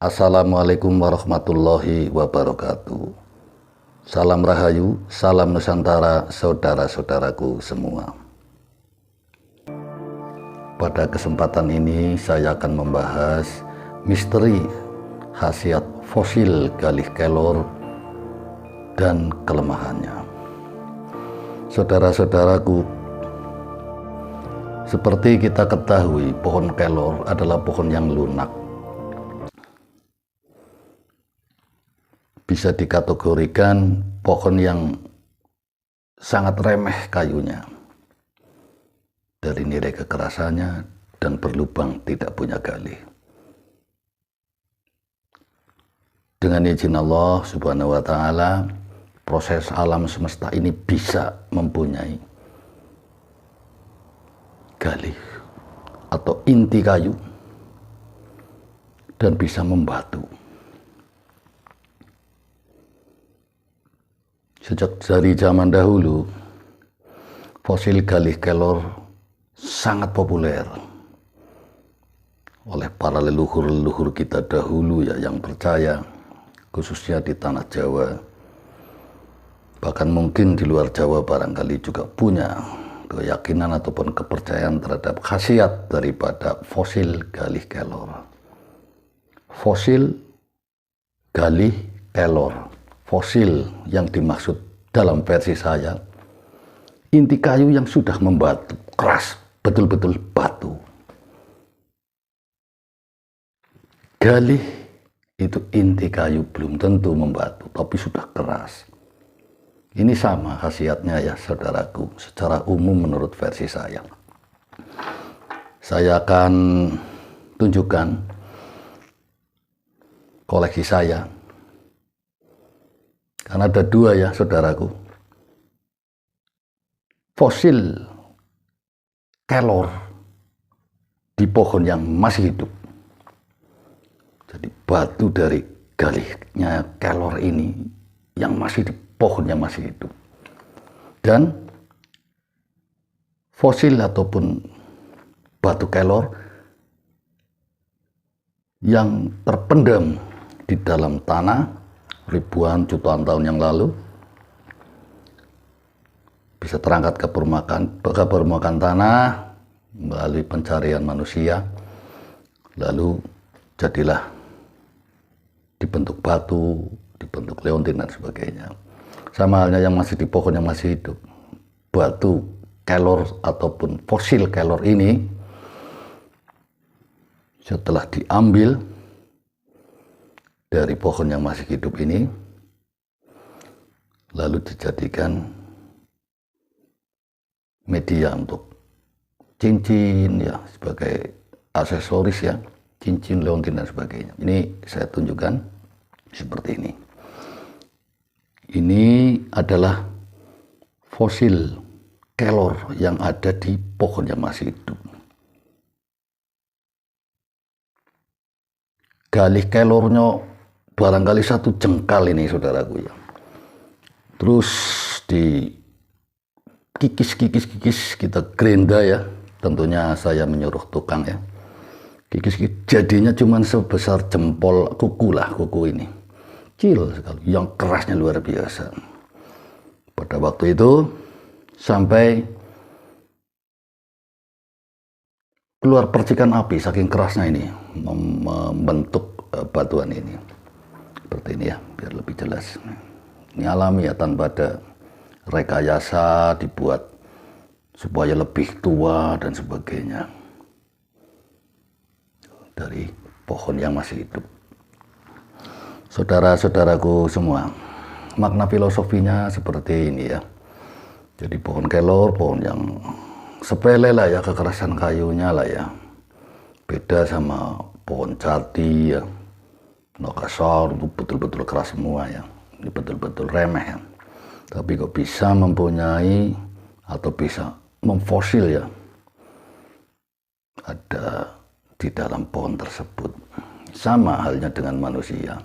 Assalamualaikum warahmatullahi wabarakatuh. Salam Rahayu, salam Nusantara, saudara-saudaraku semua. Pada kesempatan ini saya akan membahas misteri khasiat fosil Galih Kelor dan kelemahannya. Saudara-saudaraku, seperti kita ketahui, pohon kelor adalah pohon yang lunak. Bisa dikategorikan pohon yang sangat remeh kayunya, dari nilai kekerasannya dan berlubang tidak punya galih. Dengan izin Allah Subhanahu wa Ta'ala, proses alam semesta ini bisa mempunyai galih atau inti kayu dan bisa membatu. Sejak dari zaman dahulu, fosil Galih Kelor sangat populer oleh para leluhur-leluhur kita dahulu ya, yang percaya, khususnya di tanah Jawa. Bahkan mungkin di luar Jawa barangkali juga punya keyakinan ataupun kepercayaan terhadap khasiat daripada fosil Galih Kelor. Fosil Galih Kelor, fosil yang dimaksud dalam versi saya, inti kayu yang sudah membatu, keras, betul-betul batu. Galih itu inti kayu belum tentu membatu, tapi sudah keras. Ini sama khasiatnya ya saudaraku, secara umum menurut versi saya. Saya akan tunjukkan koleksi saya. Karena ada dua ya saudaraku, fosil kelor di pohon yang masih hidup. Jadi batu dari galihnya kelor ini yang masih di pohon yang masih hidup. Dan fosil ataupun batu kelor yang terpendam di dalam tanah ribuan jutaan tahun yang lalu, bisa terangkat ke permukaan tanah melalui pencarian manusia, lalu jadilah dibentuk batu, dibentuk leontin dan sebagainya. Sama halnya yang masih di pohon yang masih hidup, batu kelor ataupun fosil kelor ini setelah diambil dari pohon yang masih hidup ini, lalu dijadikan media untuk cincin ya, sebagai aksesoris ya, cincin, leontin dan sebagainya. Ini saya tunjukkan seperti ini. Ini adalah fosil kelor yang ada di pohon yang masih hidup. Galih kelornya barangkali 1 jengkal ini saudaraku ya. Terus di kikis kita gerinda ya. Tentunya saya menyuruh tukang ya. Kikis jadinya cuma sebesar jempol kuku lah, kuku ini. Kecil sekali, yang kerasnya luar biasa. Pada waktu itu sampai keluar percikan api saking kerasnya ini membentuk batuan ini. Seperti ini ya, biar lebih jelas. Ini alami ya, tanpa ada rekayasa dibuat supaya lebih tua dan sebagainya, dari pohon yang masih hidup. Saudara-saudaraku semua, makna filosofinya seperti ini ya. Jadi pohon kelor, pohon yang sepele lah ya, kekerasan kayunya lah ya, beda sama pohon jati ya, Makassar itu betul-betul keras semua ya, ini betul-betul remeh ya. Tapi kok bisa mempunyai atau bisa memfosil ya, ada di dalam pohon tersebut. Sama halnya dengan manusia,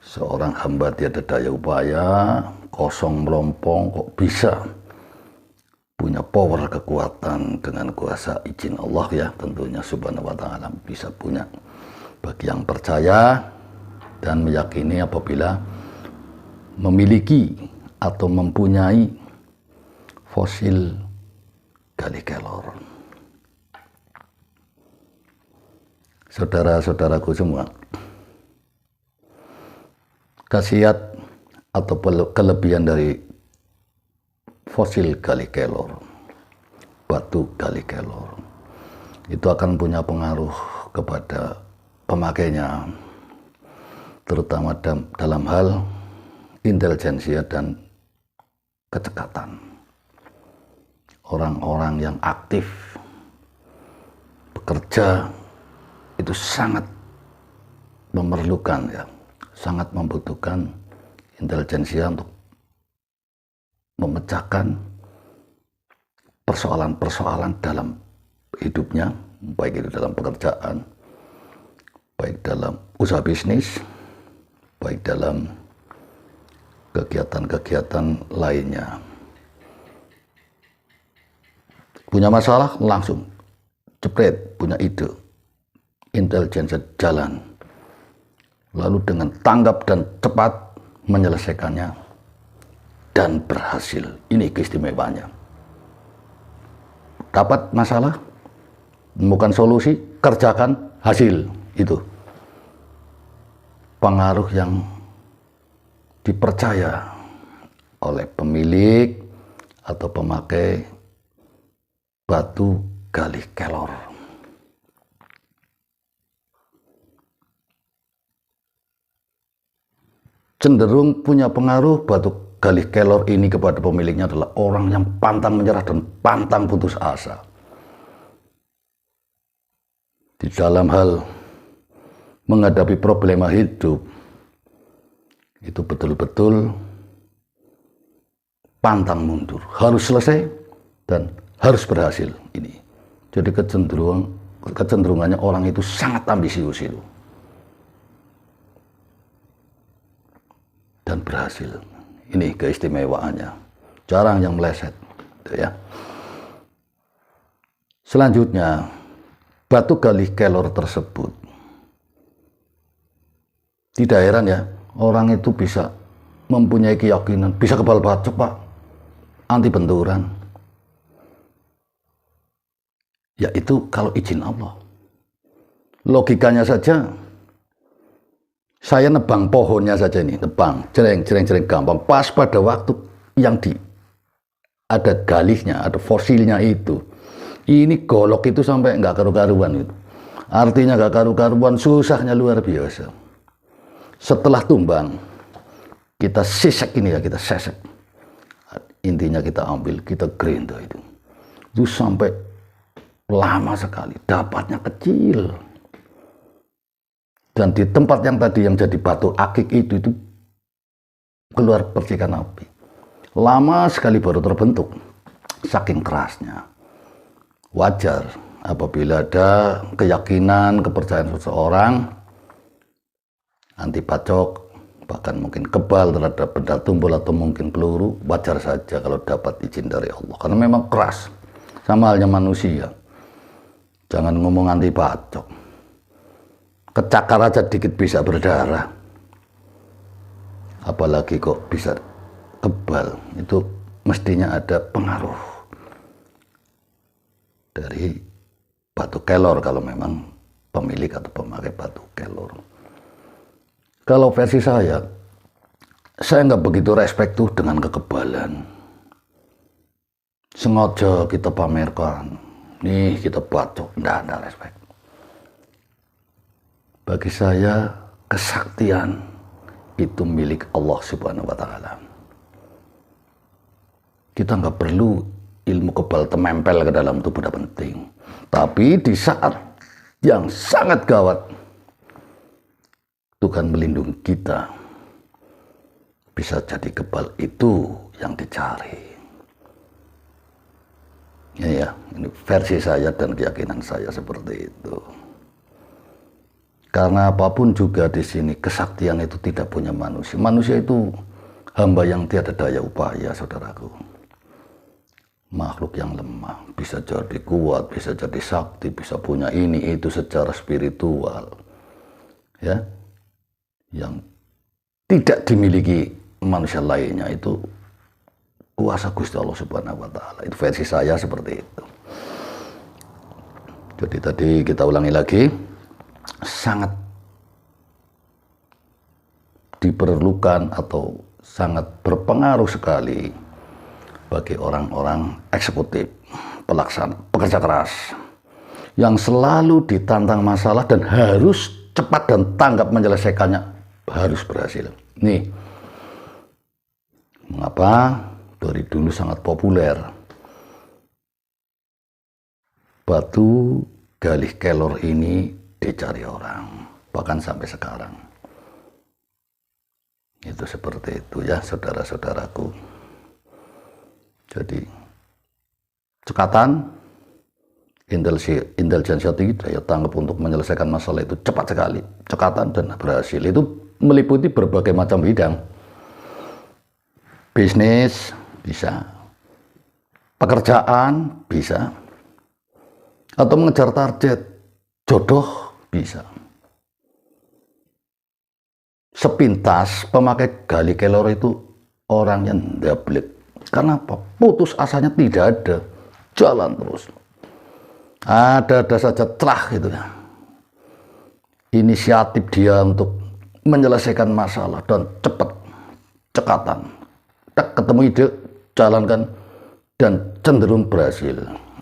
seorang hamba tiada daya upaya, kosong melompong, kok bisa punya power, kekuatan dengan kuasa izin Allah ya, tentunya subhanahu wa ta'ala bisa punya. Bagi yang percaya dan meyakini apabila memiliki atau mempunyai fosil gali kelor. Saudara-saudaraku semua, khasiat atau kelebihan dari fosil gali kelor, batu gali kelor, itu akan punya pengaruh kepada pemakainya, terutama dalam hal intelijensia dan kecekatan. Orang-orang yang aktif bekerja itu sangat memerlukan, ya, sangat membutuhkan intelijensia untuk memecahkan persoalan-persoalan dalam hidupnya, baik itu dalam pekerjaan, baik dalam usaha bisnis, baik dalam kegiatan-kegiatan lainnya. Punya masalah langsung jepret, punya ide, intelijensia jalan, lalu dengan tanggap dan cepat menyelesaikannya dan berhasil. Ini keistimewaannya. Dapat masalah, menemukan solusi, kerjakan, hasil. Itu pengaruh yang dipercaya oleh pemilik atau pemakai batu gali kelor. Cenderung punya pengaruh batu gali kelor ini kepada pemiliknya adalah orang yang pantang menyerah dan pantang putus asa. Di dalam hal menghadapi problema hidup, itu betul-betul pantang mundur, harus selesai dan harus berhasil ini. Jadi kecenderungannya orang itu sangat ambisius itu. Dan berhasil. Ini keistimewaannya. Jarang yang meleset, ya. Selanjutnya, batu gali kelor tersebut, tidak heran ya, orang itu bisa mempunyai keyakinan, bisa kebal bacok Pak, anti benturan. Ya itu kalau izin Allah. Logikanya saja, saya nebang pohonnya saja ini, nebang, jereng gampang. Pas pada waktu yang ada galihnya, ada fosilnya itu, ini golok itu sampai nggak karu-karuan itu. Artinya nggak karu-karuan, susahnya luar biasa. Setelah tumbang, kita sisek ini ya, kita sesek. Intinya kita ambil, kita grinder itu. Itu sampai lama sekali, dapatnya kecil. Dan di tempat yang tadi yang jadi batu akik itu keluar percikan api. Lama sekali baru terbentuk, saking kerasnya. Wajar apabila ada keyakinan, kepercayaan seseorang anti bacok, bahkan mungkin kebal terhadap benda tumpul atau mungkin peluru, wajar saja kalau dapat izin dari Allah. Karena memang keras, sama halnya manusia. Jangan ngomong anti bacok. Kecakar aja dikit bisa berdarah. Apalagi kok bisa kebal. Itu mestinya ada pengaruh dari batu kelor kalau memang pemilik atau pemakai batu kelor. Kalau versi saya nggak begitu respect tuh dengan kekebalan. Sengaja kita pamerkan, nih kita bacok, nggak ada respect. Bagi saya kesaktian itu milik Allah Subhanahu wa Ta'ala. Kita nggak perlu ilmu kebal temempel ke dalam tubuh, tidak penting. Tapi di saat yang sangat gawat, Tuhan melindungi kita. Bisa jadi kebal itu yang dicari. Ya, ini versi saya dan keyakinan saya seperti itu. Karena apapun juga di sini kesaktian itu tidak punya manusia. Manusia itu hamba yang tiada daya upaya, saudaraku. Makhluk yang lemah, bisa jadi kuat, bisa jadi sakti, bisa punya ini itu secara spiritual. Ya. yang tidak dimiliki manusia lainnya, itu kuasa Gusti Allah Subhanahu wa Ta'ala. Itu versi saya seperti itu. Jadi tadi kita ulangi lagi, sangat diperlukan atau sangat berpengaruh sekali bagi orang-orang eksekutif, pelaksana, pekerja keras yang selalu ditantang masalah dan harus cepat dan tanggap menyelesaikannya, harus berhasil. Nih, mengapa dari dulu sangat populer batu galih kelor ini dicari orang, bahkan sampai sekarang. Itu seperti itu ya, saudara-saudaraku. Jadi cekatan, intelijensia tinggi, daya tanggap untuk menyelesaikan masalah itu cepat sekali, cekatan dan berhasil. Itu meliputi berbagai macam bidang. Bisnis bisa, pekerjaan bisa, atau mengejar target jodoh bisa. Sepintas pemakai galih kelor itu orang yang ndablek. Karena apa? Putus asanya tidak ada, jalan terus. Ada saja celah gitu ya. Inisiatif dia untuk menyelesaikan masalah dan cepat, cekatan. Ketemu ide, jalankan, dan cenderung berhasil.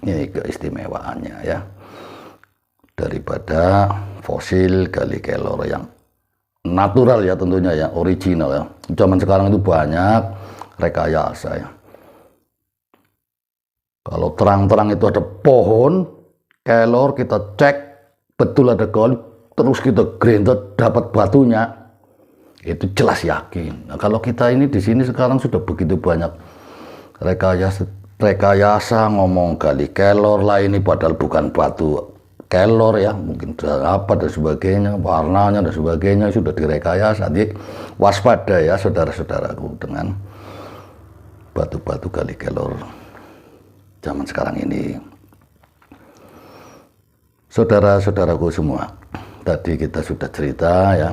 Ini keistimewaannya ya. Daripada fosil galih kelor yang natural ya, tentunya ya, original ya. Zaman sekarang itu banyak rekayasa ya. Kalau terang-terang itu ada pohon kelor, kita cek betul ada galih, terus kita gerindet dapat batunya, itu jelas yakin. Nah, kalau kita ini di sini sekarang sudah begitu banyak rekayasa ngomong galih kelor lah ini, padahal bukan batu kelor ya, mungkin apa dan sebagainya, warnanya dan sebagainya sudah direkayasa. Jadi waspada ya saudara-saudaraku dengan batu-batu galih kelor zaman sekarang ini. Saudara-saudaraku semua, tadi kita sudah cerita ya,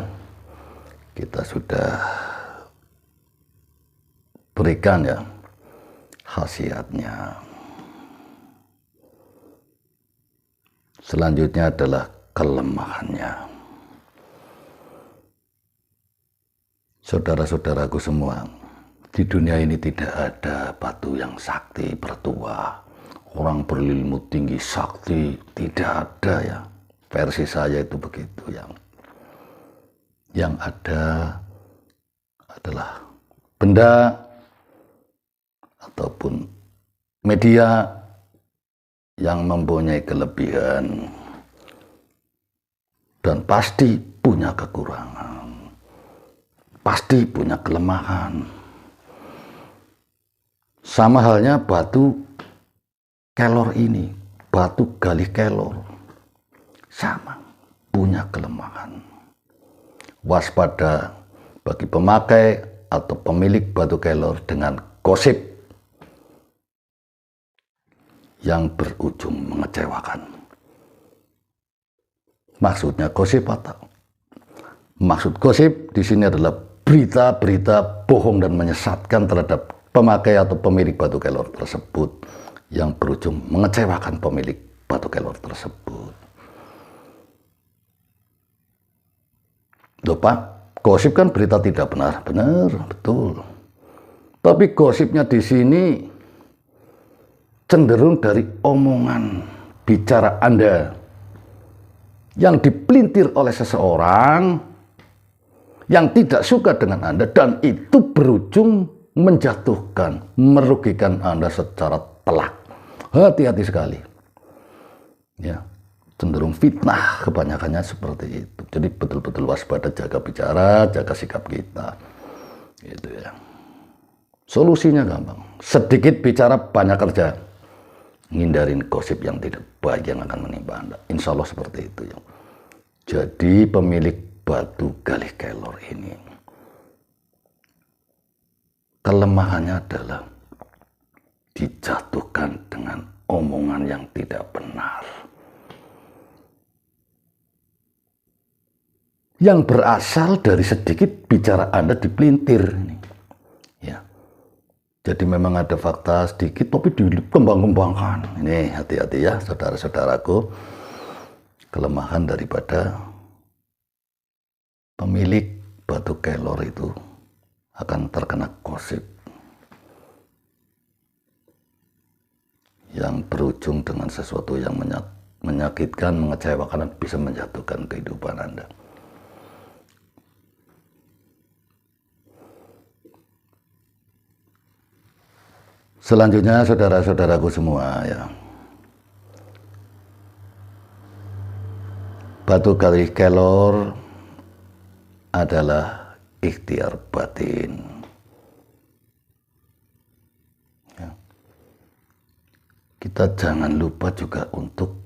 kita sudah berikan ya khasiatnya. Selanjutnya adalah kelemahannya. Saudara-saudaraku semua, di dunia ini tidak ada batu yang sakti bertuah, orang berilmu tinggi sakti, tidak ada ya. Versi saya itu begitu ya. Yang ada adalah benda ataupun media yang mempunyai kelebihan dan pasti punya kekurangan, pasti punya kelemahan. Sama halnya batu kelor ini, batu galih kelor, sama punya kelemahan. Waspada bagi pemakai atau pemilik batu kelor dengan gosip yang berujung mengecewakan. Maksudnya gosip apa? Maksud gosip di sini adalah berita-berita bohong dan menyesatkan terhadap pemakai atau pemilik batu kelor tersebut yang berujung mengecewakan pemilik batu kelor tersebut. Loh Pak, gosip kan berita tidak benar, benar, betul. Tapi gosipnya di sini cenderung dari omongan bicara Anda yang dipelintir oleh seseorang yang tidak suka dengan Anda, dan itu berujung menjatuhkan, merugikan Anda secara telak. Hati-hati sekali. Ya, cenderung fitnah kebanyakannya seperti itu. Jadi betul-betul waspada, jaga bicara, jaga sikap kita. Gitu ya. Solusinya gampang. Sedikit bicara, banyak kerja. Ngindarin gosip yang tidak baik yang akan menimpa Anda. Insya Allah seperti itu ya. Jadi pemilik batu galih kelor ini, kelemahannya adalah dijatuhkan dengan omongan yang tidak benar. yang berasal dari sedikit bicara Anda dipelintir. Ya. Jadi memang ada fakta sedikit tapi dikembang-kembangkan. Ini hati-hati ya saudara-saudaraku. Kelemahan daripada pemilik batu kelor itu akan terkena gosip yang berujung dengan sesuatu yang menyakitkan, mengecewakan, dan bisa menjatuhkan kehidupan Anda. Selanjutnya saudara-saudaraku semua ya, batu kali kelor adalah ikhtiar batin. Ya. Kita jangan lupa juga untuk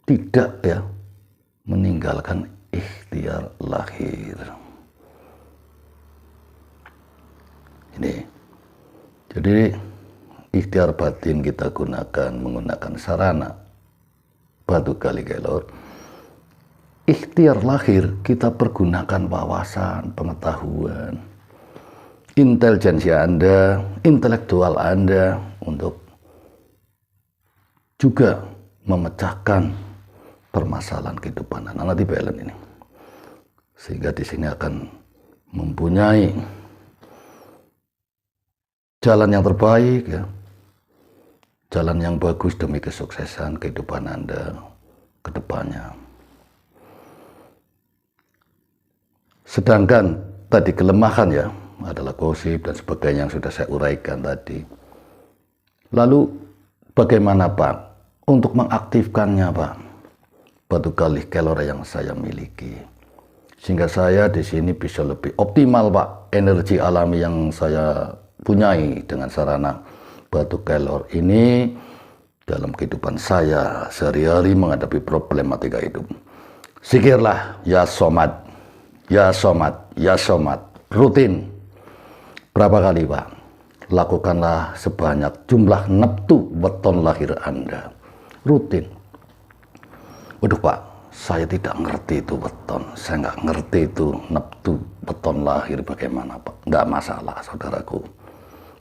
tidak ya meninggalkan ikhtiar lahir. Ini, jadi ikhtiar batin kita menggunakan sarana batu kali kelor. Ikhtiar lahir kita pergunakan wawasan, pengetahuan, intelijensia Anda, intelektual Anda untuk juga memecahkan permasalahan kehidupan Anda. Nanti balance ini, sehingga di sini akan mempunyai jalan yang terbaik ya, jalan yang bagus demi kesuksesan kehidupan Anda ke depannya. Sedangkan tadi kelemahan ya adalah gosip dan sebagainya yang sudah saya uraikan tadi. Lalu bagaimana Pak untuk mengaktifkannya Pak, batu kali kelor yang saya miliki, sehingga saya di sini bisa lebih optimal Pak, energi alami yang saya punyai dengan sarana batu kelor ini dalam kehidupan saya sehari-hari menghadapi problematika hidup. Zikirlah ya somad, ya somad, ya somad, rutin. Berapa kali Pak? Lakukanlah sebanyak jumlah neptu weton lahir Anda, rutin. Waduh Pak, saya tidak ngerti itu weton, saya nggak ngerti itu neptu weton lahir bagaimana Pak. Nggak masalah saudaraku,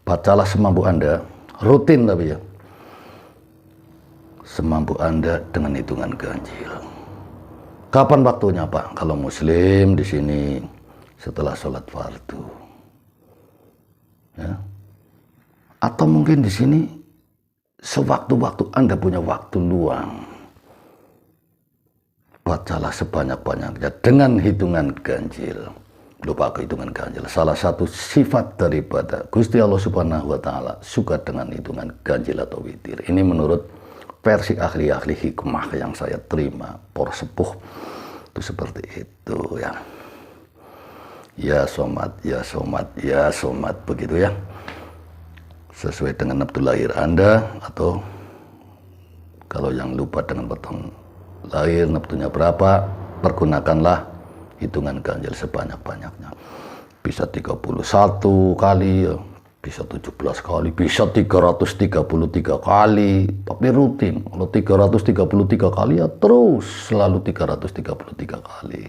bacalah semampu Anda, rutin tapi ya, semampu Anda dengan hitungan ganjil. Kapan waktunya Pak? Kalau Muslim di sini setelah sholat fardu, ya. Atau mungkin di sini sewaktu-waktu Anda punya waktu luang, bacalah sebanyak-banyaknya dengan hitungan ganjil. Lupa hitungan ganjil. Salah satu sifat daripada Gusti Allah Subhanahu wa Ta'ala suka dengan hitungan ganjil atau witir. Ini menurut versi ahli-ahli hikmah yang saya terima, por sepuh itu seperti itu ya. Ya somat, ya somat, ya somat, begitu ya. Sesuai dengan neptu lahir Anda, atau kalau yang lupa dengan weton lahir neptunya berapa, pergunakanlah hitungan ganjil sebanyak-banyaknya. Bisa 31 kali, bisa 17 kali, bisa 333 kali, tapi rutin. Kalau 333 kali ya terus selalu 333 kali.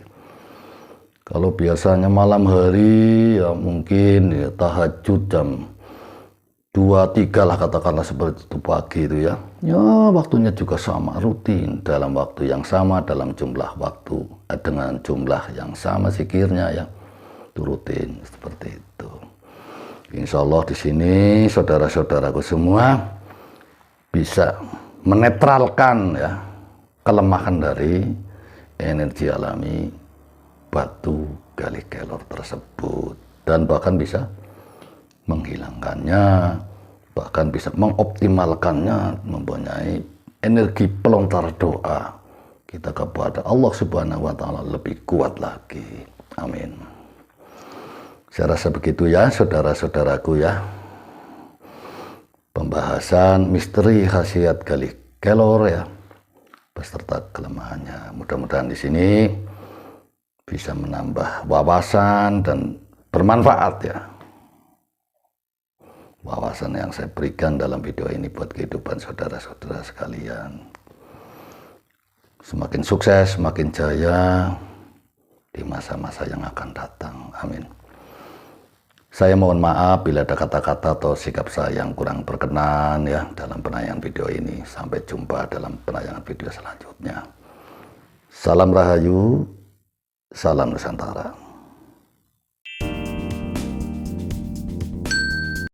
Kalau biasanya malam hari ya mungkin ya tahajud jam 2-3 lah katakanlah seperti itu pagi itu ya. Ya waktunya juga sama, rutin dalam waktu yang sama, dalam jumlah waktu dengan jumlah yang sama zikirnya ya. Itu rutin seperti itu. Insya Allah di sini saudara-saudaraku semua bisa menetralkan ya kelemahan dari energi alami batu kali kelor tersebut, dan bahkan bisa menghilangkannya, bahkan bisa mengoptimalkannya, mempunyai energi pelontar doa kita kepada Allah Subhanahu wa Ta'ala lebih kuat lagi. Amin. Saya rasa begitu ya saudara-saudaraku ya, pembahasan misteri khasiat kali kelor ya beserta kelemahannya. Mudah-mudahan di sini bisa menambah wawasan dan bermanfaat ya, wawasan yang saya berikan dalam video ini buat kehidupan saudara-saudara sekalian. semakin sukses, semakin jaya di masa-masa yang akan datang. Amin. Saya mohon maaf bila ada kata-kata atau sikap saya yang kurang berkenan ya dalam penayangan video ini. Sampai jumpa dalam penayangan video selanjutnya. Salam Rahayu, salam Nusantara.